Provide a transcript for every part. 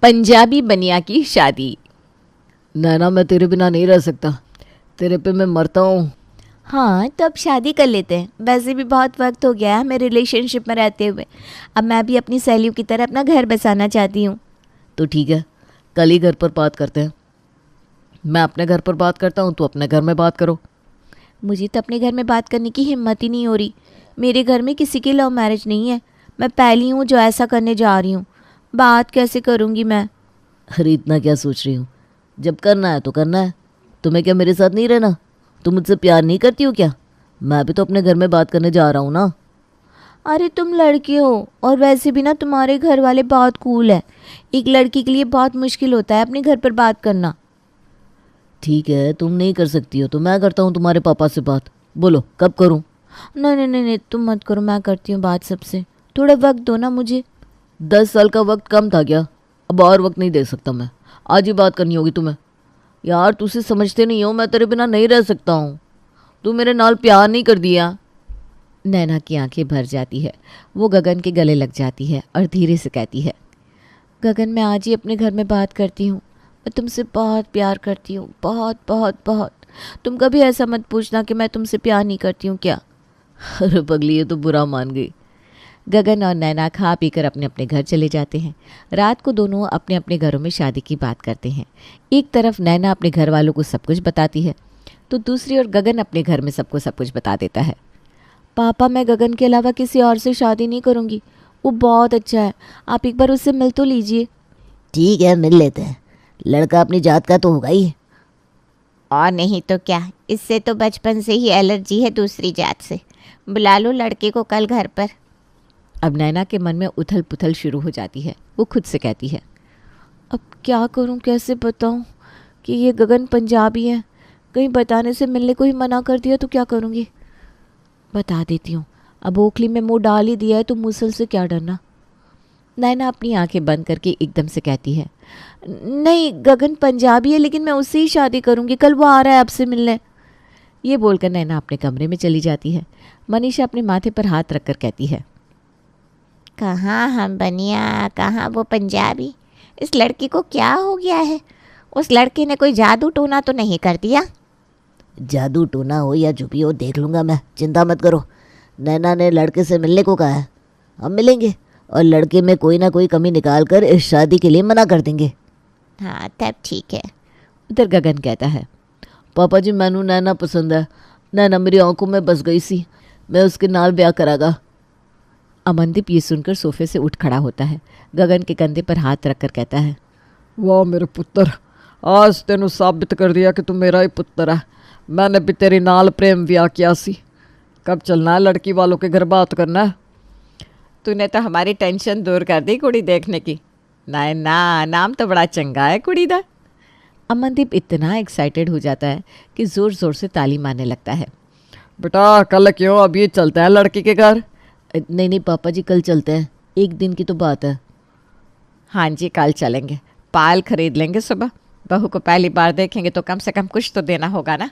पंजाबी बनिया की शादी। नैना मैं तेरे बिना नहीं रह सकता, तेरे पे मैं मरता हूँ। हाँ तो अब शादी कर लेते हैं, वैसे भी बहुत वक्त हो गया है हमें रिलेशनशिप में रहते हुए। अब मैं भी अपनी सहेलियों की तरह अपना घर बसाना चाहती हूँ। तो ठीक है, कल ही घर पर बात करते हैं। मैं अपने घर पर बात करता हूँ, तो अपने घर में बात करो। मुझे तो अपने घर में बात करने की हिम्मत ही नहीं हो रही। मेरे घर में किसी की लव मैरिज नहीं है, मैं पहली हूँ जो ऐसा करने जा रही हूँ। बात कैसे करूँगी मैं? अरे इतना क्या सोच रही हूँ, जब करना है तो करना है। तुम्हें क्या मेरे साथ नहीं रहना? तुम मुझसे प्यार नहीं करती हो क्या? मैं भी तो अपने घर में बात करने जा रहा हूँ ना। अरे तुम लड़के हो, और वैसे भी ना तुम्हारे घर वाले बहुत कूल है। एक लड़की के लिए बहुत मुश्किल होता है अपने घर पर बात करना। ठीक है, तुम नहीं कर सकती हो तो मैं करता हूँ तुम्हारे पापा से बात। बोलो कब करूँ? नहीं नहीं नहीं नहीं, तुम मत करो, मैं करती हूँ बात सबसे। थोड़ा वक्त दो ना मुझे। 10 साल का वक्त कम था क्या? अब और वक्त नहीं दे सकता मैं, आज ही बात करनी होगी तुम्हें। यार तुझसे समझते नहीं हो, मैं तेरे बिना नहीं रह सकता हूँ। तू मेरे नाल प्यार नहीं कर दिया। नैना की आंखें भर जाती है, वो गगन के गले लग जाती है और धीरे से कहती है, गगन मैं आज ही अपने घर में बात करती हूँ। मैं तुमसे बहुत प्यार करती हूँ, बहुत बहुत बहुत। तुम कभी ऐसा मत पूछना कि मैं तुमसे प्यार नहीं करती हूँ क्या। अरे पगली, ये तो बुरा मान गई। गगन और नैना खा पीकर अपने अपने घर चले जाते हैं। रात को दोनों अपने अपने घरों में शादी की बात करते हैं। एक तरफ नैना अपने घर वालों को सब कुछ बताती है, तो दूसरी ओर गगन अपने घर में सबको सब कुछ बता देता है। पापा मैं गगन के अलावा किसी और से शादी नहीं करूँगी, वो बहुत अच्छा है, आप एक बार उससे मिल तो लीजिए। ठीक है, मिल लेते हैं। लड़का अपनी जात का तो होगा ही। और नहीं तो क्या, इससे तो बचपन से ही एलर्जी है दूसरी जात से। बुला लो लड़के को कल घर पर। अब नैना के मन में उथल पुथल शुरू हो जाती है। वो खुद से कहती है, अब क्या करूं, कैसे बताऊं कि ये गगन पंजाबी है। कहीं बताने से मिलने को ही मना कर दिया तो क्या करूंगी। बता देती हूँ, अब ओखली में मुंह डाल ही दिया है तो मुसल से क्या डरना। नैना अपनी आंखें बंद करके एकदम से कहती है, नहीं गगन पंजाबी है, लेकिन मैं उससे ही शादी करूंगी, कल वो आ रहा है आपसे मिलने। ये बोलकर नैना अपने कमरे में चली जाती है। मनीषा अपने माथे पर हाथ रखकर कहती है, कहाँ हम बनिया, कहाँ वो पंजाबी। इस लड़की को क्या हो गया है? उस लड़के ने कोई जादू टोना तो नहीं कर दिया? जादू टोना हो या जो भी हो देख लूँगा मैं, चिंता मत करो। नैना ने लड़के से मिलने को कहा है, हम मिलेंगे और लड़के में कोई ना कोई कमी निकाल कर इस शादी के लिए मना कर देंगे। हाँ तब ठीक है। उधर गगन कहता है, पापा जी मैनू नैना पसंद है। नैना मेरी आंखों में बस गई सी, मैं उसके नाल ब्याह करागा। अमनदीप ये सुनकर सोफे से उठ खड़ा होता है। गगन के कंधे पर हाथ रखकर कहता है, वाह मेरे पुत्र, आज तेनू साबित कर दिया कि तू मेरा ही पुत्र है। मैंने भी तेरे नाल प्रेम ब्याह किया सी। कब चलना है लड़की वालों के घर बात करना है? तूने तो हमारी टेंशन दूर कर दी कुड़ी देखने की। नैना नाम तो बड़ा चंगा है कुड़ी दा। अमनदीप इतना एक्साइटेड हो जाता है कि ज़ोर ज़ोर से ताली मारने लगता है। बेटा कल क्यों, अभी चलते हैं लड़की के घर? नहीं नहीं पापा जी, कल चलते हैं, एक दिन की तो बात है। हाँ जी कल चलेंगे, पाल खरीद लेंगे सुबह। बहू को पहली बार देखेंगे तो कम से कम कुछ तो देना होगा ना।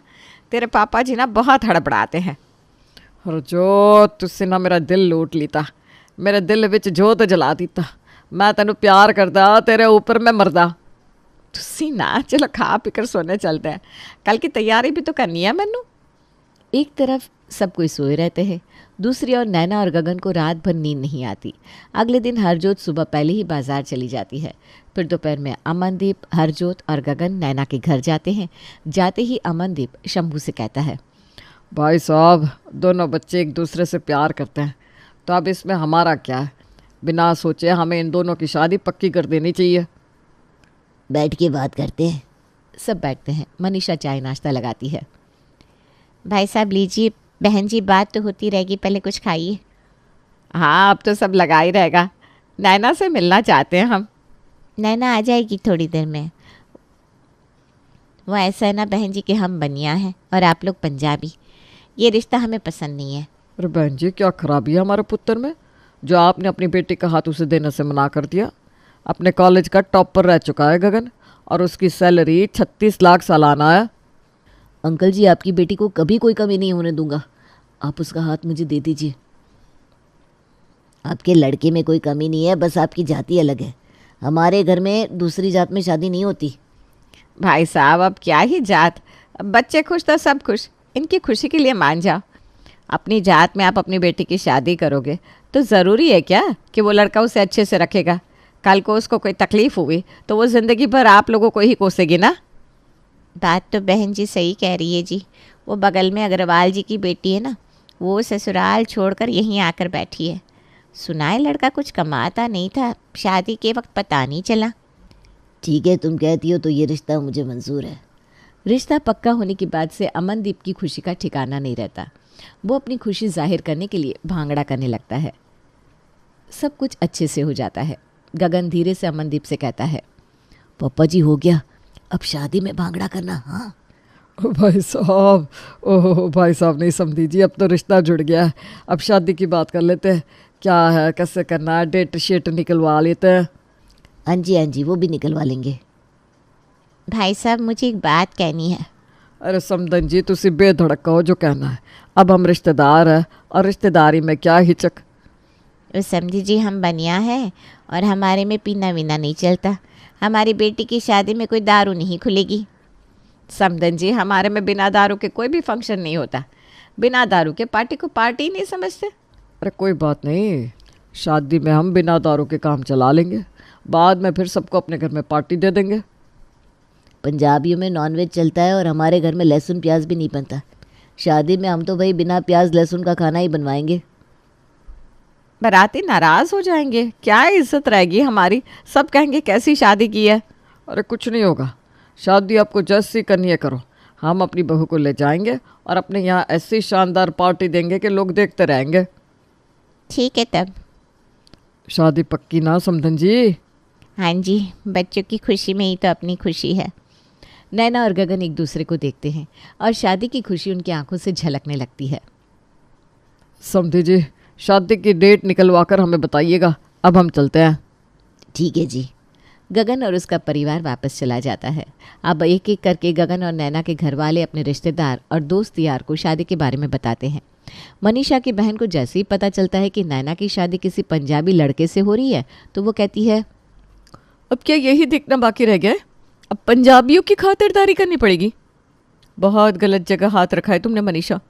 तेरे पापा जी ना बहुत हड़बड़ाते हैं। और जो तुझसे ना मेरा दिल लूट लीता, मेरे दिल विच जोत जला दीता। मैं तेनू प्यार करदा, तेरे ऊपर मैं मरदा। तुसी ना चलो खा पीकर सोने चलते हैं, कल की तैयारी भी तो करनी है मैनू। एक तरफ सब कोई सोए रहते हैं, दूसरी ओर नैना और गगन को रात भर नींद नहीं आती। अगले दिन हरजोत सुबह पहले ही बाजार चली जाती है। फिर दोपहर में अमनदीप, हरजोत और गगन नैना के घर जाते हैं। जाते ही अमनदीप शंभू से कहता है, भाई साहब दोनों बच्चे एक दूसरे से प्यार करते हैं, तो अब इसमें हमारा क्या है? बिना सोचे हमें इन दोनों की शादी पक्की कर देनी चाहिए। बैठ के बात करते हैं। सब बैठते हैं। मनीषा चाय नाश्ता लगाती है। भाई साहब लीजिए, बहन जी बात तो होती रहेगी, पहले कुछ खाइए। हाँ अब तो सब लगा ही रहेगा। नैना से मिलना चाहते हैं हम। नैना आ जाएगी थोड़ी देर में। वो ऐसा है ना बहन जी कि हम बनिया हैं और आप लोग पंजाबी, ये रिश्ता हमें पसंद नहीं है। अरे बहन जी क्या खराबी है हमारे पुत्र में, जो आपने अपनी बेटी का हाथ उसे देने से मना कर दिया। अपने कॉलेज का टॉपर रह चुका है गगन, और उसकी सैलरी 36 लाख सालाना है। अंकल जी आपकी बेटी को कभी कोई कमी नहीं होने दूंगा, आप उसका हाथ मुझे दे दीजिए। आपके लड़के में कोई कमी नहीं है, बस आपकी जाति अलग है। हमारे घर में दूसरी जात में शादी नहीं होती। भाई साहब अब क्या ही जात, अब बच्चे खुश तो सब खुश, इनकी खुशी के लिए मान जाओ। अपनी जात में आप अपनी बेटी की शादी करोगे तो ज़रूरी है क्या कि वो लड़का उसे अच्छे से रखेगा? कल को उसको कोई तकलीफ़ हुई तो वो ज़िंदगी भर आप लोगों को ही कोसेगी ना। बात तो बहन जी सही कह रही है जी। वो बगल में अग्रवाल जी की बेटी है ना, वो ससुराल छोड़कर यहीं आकर बैठी है। सुना है लड़का कुछ कमाता नहीं था, शादी के वक्त पता नहीं चला। ठीक है, तुम कहती हो तो ये रिश्ता मुझे मंजूर है। रिश्ता पक्का होने के बाद से अमनदीप की खुशी का ठिकाना नहीं रहता। वो अपनी खुशी जाहिर करने के लिए भांगड़ा करने लगता है। सब कुछ अच्छे से हो जाता है। गगन धीरे से अमनदीप से कहता है, पापा जी हो गया, अब शादी में भांगड़ा करना। हाँ भाई साहब, ओह भाई साहब नहीं समझी जी, अब तो रिश्ता जुड़ गया है। अब शादी की बात कर लेते हैं, क्या है कैसे करना है, डेट शीट निकलवा लेते हैं। हाँ जी वो भी निकलवा लेंगे। भाई साहब मुझे एक बात कहनी है। अरे समदन जी तुसी बेधड़क कहो जो कहना है। अब हम रिश्तेदार हैं और रिश्तेदारी में क्या हिचक। वो समझी जी हम बनिया है और हमारे में पीना वीना नहीं चलता। हमारी बेटी की शादी में कोई दारू नहीं खुलेगी। समदन जी हमारे में बिना दारू के कोई भी फंक्शन नहीं होता। बिना दारू के पार्टी को पार्टी ही नहीं समझते। अरे कोई बात नहीं, शादी में हम बिना दारू के काम चला लेंगे, बाद में फिर सबको अपने घर में पार्टी दे देंगे। पंजाबियों में नॉनवेज चलता है और हमारे घर में लहसुन प्याज भी नहीं बनता। शादी में हम तो भाई बिना प्याज लहसुन का खाना ही बनवाएंगे। बाराती नाराज़ हो जाएंगे, क्या इज्जत रहेगी हमारी? सब कहेंगे कैसी शादी की है। अरे कुछ नहीं होगा, शादी आपको जैसी करनी है करो। हम अपनी बहू को ले जाएंगे और अपने यहाँ ऐसी शानदार पार्टी देंगे कि लोग देखते रहेंगे। ठीक है तब। शादी पक्की ना समधन जी? हाँ जी, बच्चों की खुशी में ही तो अपनी खुशी है। नैना और गगन एक दूसरे को देखते हैं और शादी की खुशी उनकी आंखों से झलकने लगती है। समधी जी शादी की डेट निकलवा कर हमें बताइएगा, अब हम चलते हैं। ठीक है जी। गगन और उसका परिवार वापस चला जाता है। अब एक एक करके गगन और नैना के घर वाले अपने रिश्तेदार और दोस्त यार को शादी के बारे में बताते हैं। मनीषा की बहन को जैसे ही पता चलता है कि नैना की शादी किसी पंजाबी लड़के से हो रही है तो वो कहती है, अब क्या यही देखना बाकी रह गया है? अब पंजाबियों की खातिरदारी करनी पड़ेगी। बहुत गलत जगह हाथ रखा है तुमने मनीषा।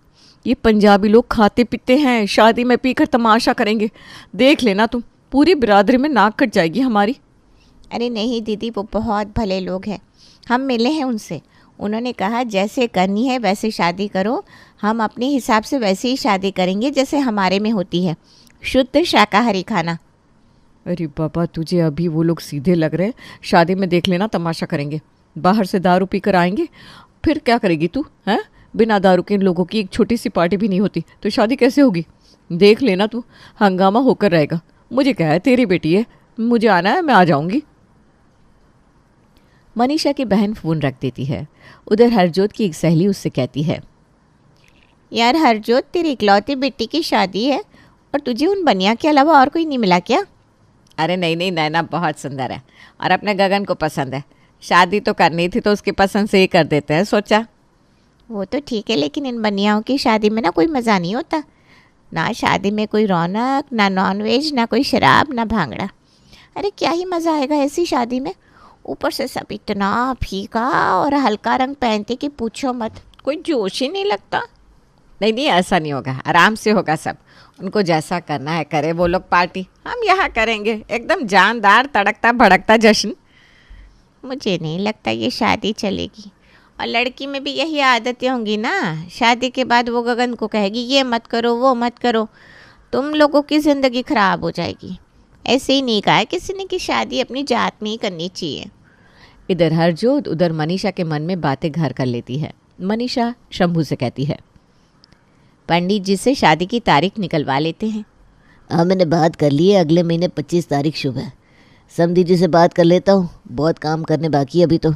ये पंजाबी लोग खाते पीते हैं, शादी में पीकर तमाशा करेंगे। देख लेना तुम, पूरी बिरादरी में नाक कट जाएगी हमारी। अरे नहीं दीदी, वो बहुत भले लोग हैं। हम मिले हैं उनसे, उन्होंने कहा जैसे करनी है वैसे शादी करो। हम अपने हिसाब से वैसे ही शादी करेंगे जैसे हमारे में होती है, शुद्ध शाकाहारी खाना। अरे बाबा तुझे अभी वो लोग सीधे लग रहे हैं। शादी में देख लेना तमाशा करेंगे, बाहर से दारू पी कर आएंगे, फिर क्या करेगी तू? हैं, बिना दारू के इन लोगों की एक छोटी सी पार्टी भी नहीं होती तो शादी कैसे होगी? देख लेना तू, हंगामा होकर रहेगा। मुझे क्या है, तेरी बेटी है, मुझे आना है, मैं आ जाऊंगी। मनीषा की बहन फ़ोन रख देती है। उधर हरजोत की एक सहेली उससे कहती है, यार हरजोत, तेरी इकलौती बेटी की शादी है और तुझे उन बनिया के अलावा और कोई नहीं मिला क्या? अरे नहीं नहीं, नैना बहुत सुंदर है और अपने गगन को पसंद है। शादी तो करनी थी तो उसकी पसंद से ही कर देते हैं सोचा। वो तो ठीक है, लेकिन इन बनियाओं की शादी में ना कोई मज़ा नहीं होता। ना शादी में कोई रौनक, ना नॉनवेज, ना कोई शराब, ना भांगड़ा। अरे क्या ही मज़ा आएगा ऐसी शादी में। ऊपर से सब इतना फीका और हल्का रंग पहनते कि पूछो मत, कोई जोश ही नहीं लगता। नहीं नहीं, ऐसा नहीं होगा, आराम से होगा सब। उनको जैसा करना है करे वो लोग पार्टी, हम यहाँ करेंगे एकदम जानदार तड़कता भड़कता जश्न। मुझे नहीं लगता ये शादी चलेगी। और लड़की में भी यही आदतें होंगी ना, शादी के बाद वो गगन को कहेगी ये मत करो वो मत करो, तुम लोगों की ज़िंदगी ख़राब हो जाएगी। ऐसे ही नहीं कहा है किसी ने कि शादी अपनी जात में ही करनी चाहिए। इधर हरजोत उधर मनीषा के मन में बातें घर कर लेती है। मनीषा शंभू से कहती है, पंडित जी से शादी की तारीख निकलवा लेते हैं। हाँ मैंने बात कर ली है, अगले महीने 25 तारीख शुभ है। समधी जी से बात कर लेता हूँ, बहुत काम करने बाकी है अभी तो।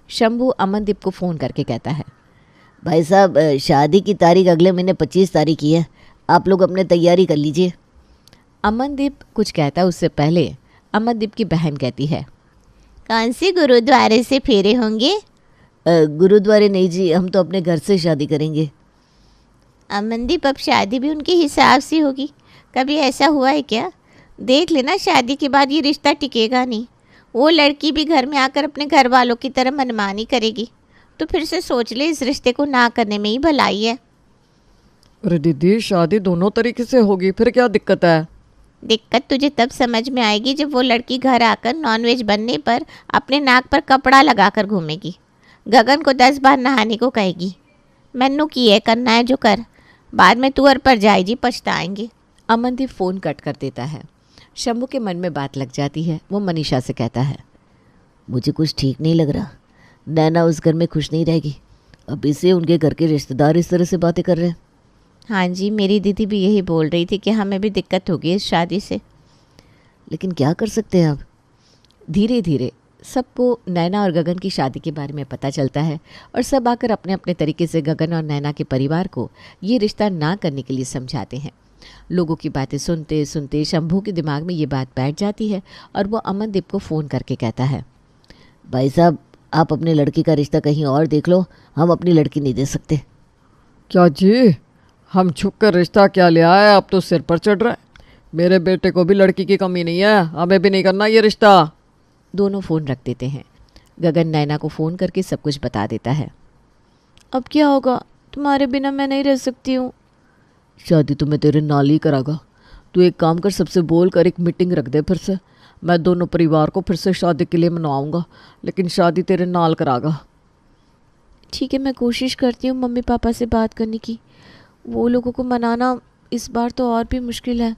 शंभू अमनदीप को फ़ोन करके कहता है, भाई साहब शादी की तारीख अगले महीने 25 तारीख की है, आप लोग अपने तैयारी कर लीजिए। अमनदीप कुछ कहता उससे पहले अमनदीप की बहन कहती है, कौन से गुरुद्वारे से फेरे होंगे? गुरुद्वारे नहीं जी, हम तो अपने घर से शादी करेंगे। अमनदीप, अब शादी भी उनके हिसाब से होगी। कभी ऐसा हुआ है क्या? देख लेना, शादी के बाद ये रिश्ता टिकेगा नहीं। वो लड़की भी घर में आकर अपने घर वालों की तरह मनमानी करेगी तो फिर से सोच ले, इस रिश्ते को ना करने में ही भलाई है। अरे दीदी, शादी दोनों तरीके से होगी, फिर क्या दिक्कत है? दिक्कत तुझे तब समझ में आएगी जब वो लड़की घर आकर नॉनवेज बनने पर अपने नाक पर कपड़ा लगाकर घूमेगी, गगन को 10 बार नहाने को कहेगी, मैनू की है करना है जो कर, बाद में तुअर पर जाएगी पछताएंगे। अमनदीप फ़ोन कट कर देता है। शंभू के मन में बात लग जाती है। वो मनीषा से कहता है, मुझे कुछ ठीक नहीं लग रहा, नैना उस घर में खुश नहीं रहेगी। अब इसे उनके घर के रिश्तेदार इस तरह से बातें कर रहे हैं। हाँ जी, मेरी दीदी भी यही बोल रही थी कि हमें भी दिक्कत होगी इस शादी से। लेकिन क्या कर सकते हैं अब? धीरे धीरे सबको नैना और गगन की शादी के बारे में पता चलता है और सब आकर अपने अपने तरीके से गगन और नैना के परिवार को ये रिश्ता ना करने के लिए समझाते हैं। लोगों की बातें सुनते सुनते शंभू के दिमाग में ये बात बैठ जाती है और वो अमनदीप को फ़ोन करके कहता है, भाई साहब, आप अपने लड़की का रिश्ता कहीं और देख लो, हम अपनी लड़की नहीं दे सकते। क्या जी, हम छुप कर रिश्ता क्या ले आए, अब तो सिर पर चढ़ रहा है। मेरे बेटे को भी लड़की की कमी नहीं है, हमें भी नहीं करना ये रिश्ता। दोनों फ़ोन रख देते हैं। गगन नैना को फ़ोन करके सब कुछ बता देता है। अब क्या होगा, तुम्हारे बिना मैं नहीं रह सकती हूँ। शादी तो मैं तेरे नाल ही करागा। तू एक काम कर, सबसे बोल कर एक मीटिंग रख दे फिर से। मैं दोनों परिवार को फिर से शादी के लिए मनवाऊंगा, लेकिन शादी तेरे नाल करागा। ठीक है, मैं कोशिश करती हूँ मम्मी पापा से बात करने की। वो लोगों को मनाना इस बार तो और भी मुश्किल है।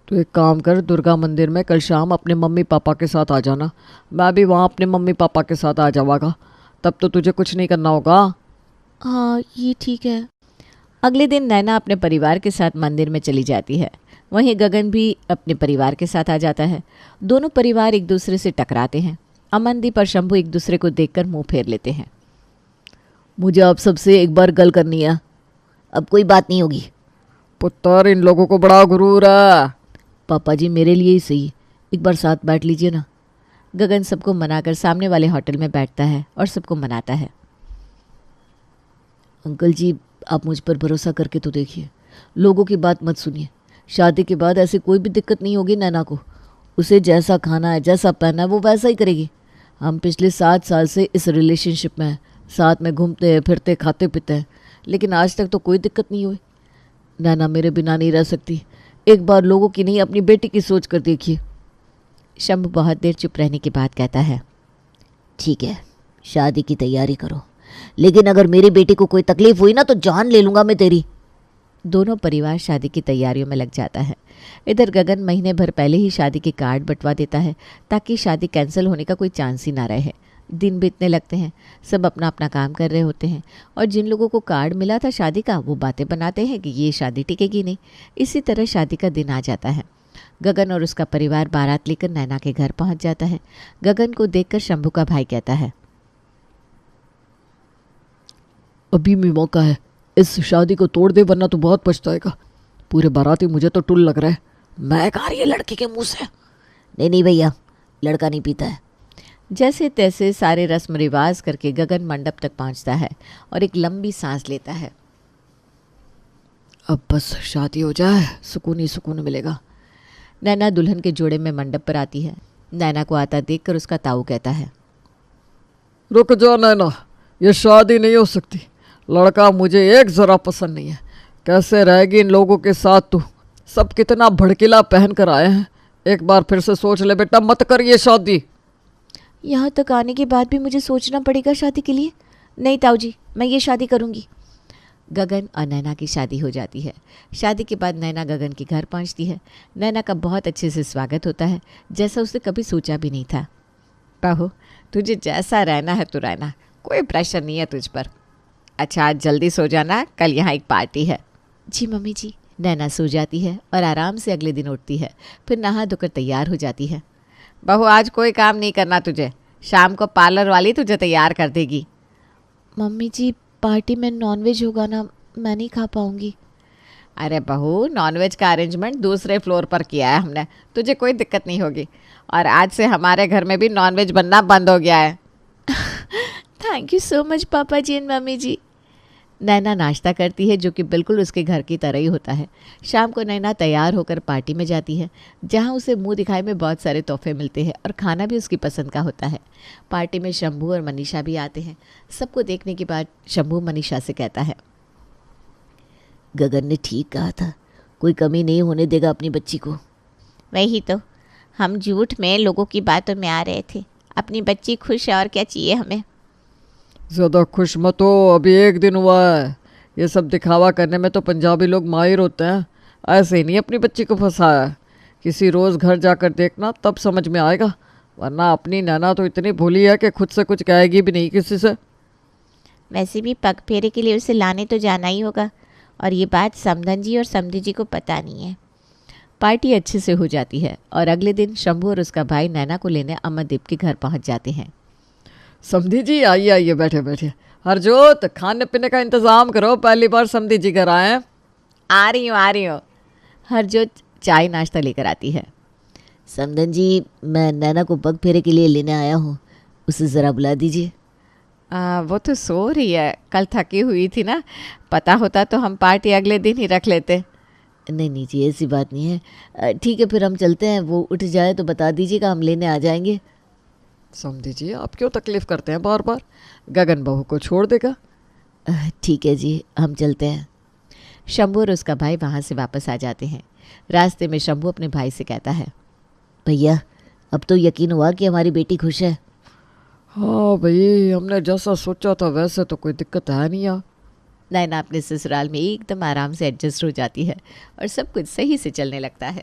तो एक काम कर, दुर्गा मंदिर में कल शाम अपने मम्मी पापा के साथ आ जाना। मैं भी वहाँ अपने मम्मी पापा के साथ आ जाऊँगा, तब तो तुझे कुछ नहीं करना होगा। हाँ, ये ठीक है। अगले दिन नैना अपने परिवार के साथ मंदिर में चली जाती है। वहीं गगन भी अपने परिवार के साथ आ जाता है। दोनों परिवार एक दूसरे से टकराते हैं। अमनदीप और शंभू एक दूसरे को देखकर मुंह फेर लेते हैं। मुझे आप सबसे एक बार गल करनी है, अब कोई बात नहीं होगी। पुत्र, इन लोगों को बड़ा गुरूर है। पापा जी, मेरे लिए ही सही, एक बार साथ बैठ लीजिए ना। गगन सबको मनाकर सामने वाले होटल में बैठता है और सबको मनाता है। अंकल जी, आप मुझ पर भरोसा करके तो देखिए, लोगों की बात मत सुनिए। शादी के बाद ऐसी कोई भी दिक्कत नहीं होगी नैना को। उसे जैसा खाना है, जैसा पहनना है, वो वैसा ही करेगी। हम पिछले 7 साल से इस रिलेशनशिप में हैं, साथ में घूमते हैं, फिरते, खाते पीते हैं, लेकिन आज तक तो कोई दिक्कत नहीं हुई। नैना मेरे बिना नहीं रह सकती। एक बार लोगों की नहीं, अपनी बेटी की सोच कर देखिए। शंभू बहुत देर चुप रहने के बाद कहता है, ठीक है, शादी की तैयारी करो, लेकिन अगर मेरी बेटी को कोई तकलीफ हुई ना तो जान ले लूँगा मैं तेरी। दोनों परिवार शादी की तैयारियों में लग जाता है। इधर गगन महीने भर पहले ही शादी के कार्ड बंटवा देता है ताकि शादी कैंसिल होने का कोई चांस ही ना रहे। दिन बीतने लगते हैं, सब अपना अपना काम कर रहे होते हैं और जिन लोगों को कार्ड मिला था शादी का वो बातें बनाते हैं कि ये शादी टिकेगी नहीं। इसी तरह शादी का दिन आ जाता है। गगन और उसका परिवार बारात लेकर नैना के घर पहुंच जाता है। गगन को देखकर शंभू का भाई कहता है, अभी भी मौका है, इस शादी को तोड़ दे वरना तो बहुत पछताएगा। पूरे बाराती मुझे तो टुल लग रहा है। मैं कहा रही है लड़की के मुंह से। नहीं भैया, लड़का नहीं पीता है। जैसे तैसे सारे रस्म रिवाज करके गगन मंडप तक पहुंचता है और एक लंबी सांस लेता है। अब बस शादी हो जाए, सुकून ही सुकून मिलेगा। नैना दुल्हन के जोड़े में मंडप पर आती है। नैना को आता देखकर उसका ताऊ कहता है, रुक जा नैना, ये शादी नहीं हो सकती। लड़का मुझे एक ज़रा पसंद नहीं है। कैसे रहेगी इन लोगों के साथ तू? सब कितना भड़कीला पहन कर आए हैं। एक बार फिर से सोच ले बेटा, मत कर ये शादी। यहाँ तक आने के बाद भी मुझे सोचना पड़ेगा शादी के लिए? नहीं ताऊ जी, मैं ये शादी करूँगी। गगन और नैना की शादी हो जाती है। शादी के बाद नैना गगन के घर पहुंचती है। नैना का बहुत अच्छे से स्वागत होता है, जैसा उसे कभी सोचा भी नहीं था। बहू, तुझे जैसा रहना है तो रहना, कोई प्रेशर नहीं है तुझ पर। अच्छा, आज जल्दी सो जाना, कल यहाँ एक पार्टी है। जी मम्मी जी। नैना सो जाती है और आराम से अगले दिन उठती है। फिर नहा धोकर तैयार हो जाती है। बहू, आज कोई काम नहीं करना तुझे, शाम को पार्लर वाली तुझे तैयार कर देगी। मम्मी जी, पार्टी में नॉनवेज होगा ना, मैं नहीं खा पाऊँगी। अरे बहू, नॉनवेज का अरेंजमेंट दूसरे फ्लोर पर किया है हमने, तुझे कोई दिक्कत नहीं होगी। और आज से हमारे घर में भी नॉनवेज बनना बंद हो गया है। थैंक यू सो मच पापा जी एंड मम्मी जी। नैना नाश्ता करती है जो कि बिल्कुल उसके घर की तरह ही होता है। शाम को नैना तैयार होकर पार्टी में जाती है जहां उसे मुंह दिखाए में बहुत सारे तोहफे मिलते हैं और खाना भी उसकी पसंद का होता है। पार्टी में शंभू और मनीषा भी आते हैं। सबको देखने के बाद शंभू मनीषा से कहता है, गगन ने ठीक कहा था, कोई कमी नहीं होने देगा अपनी बच्ची को। वही तो, हम झूठ में लोगों की बातों में आ रहे थे। अपनी बच्ची खुश है और क्या चाहिए हमें। ज़्यादा खुश मत हो, अभी एक दिन हुआ है। ये सब दिखावा करने में तो पंजाबी लोग माहिर होते हैं। ऐसे ही नहीं अपनी बच्ची को फंसाया है। किसी रोज़ घर जाकर देखना, तब समझ में आएगा। वरना अपनी नैना तो इतनी भोली है कि खुद से कुछ कहेगी भी नहीं किसी से। वैसे भी पग फेरे के लिए उसे लाने तो जाना ही होगा, और ये बात समधन जी और समधी जी को पता नहीं है। पार्टी अच्छे से हो जाती है और अगले दिन शंभू और उसका भाई नैना को लेने अमरदीप के घर पहुंच जाते हैं। समधी जी आइए आइए, बैठे बैठे। हरजोत, खाने पीने का इंतज़ाम करो, पहली बार समधी जी घर आए हैं। आ रही हूँ। हरजोत चाय नाश्ता लेकर आती है। समधन जी, मैं नैना को पग फेरे के लिए लेने आया हूँ, उसे ज़रा बुला दीजिए। वो तो सो रही है, कल थकी हुई थी ना। पता होता तो हम पार्टी अगले दिन ही रख लेते। नहीं नहीं जी, ऐसी बात नहीं है। ठीक है, फिर हम चलते हैं। वो उठ जाए तो बता दीजिएगा, हम लेने आ जाएंगे। समधी जी, आप क्यों तकलीफ़ करते हैं बार बार? गगन बहू को छोड़ देगा। ठीक है जी, हम चलते हैं। शंभू और उसका भाई वहाँ से वापस आ जाते हैं। रास्ते में शंभू अपने भाई से कहता है, भैया, अब तो यकीन हुआ कि हमारी बेटी खुश है। हाँ भाई, हमने जैसा सोचा था वैसे तो कोई दिक्कत है नहीं यार। नैना अपने ससुराल में एकदम आराम से एडजस्ट हो जाती है और सब कुछ सही से चलने लगता है।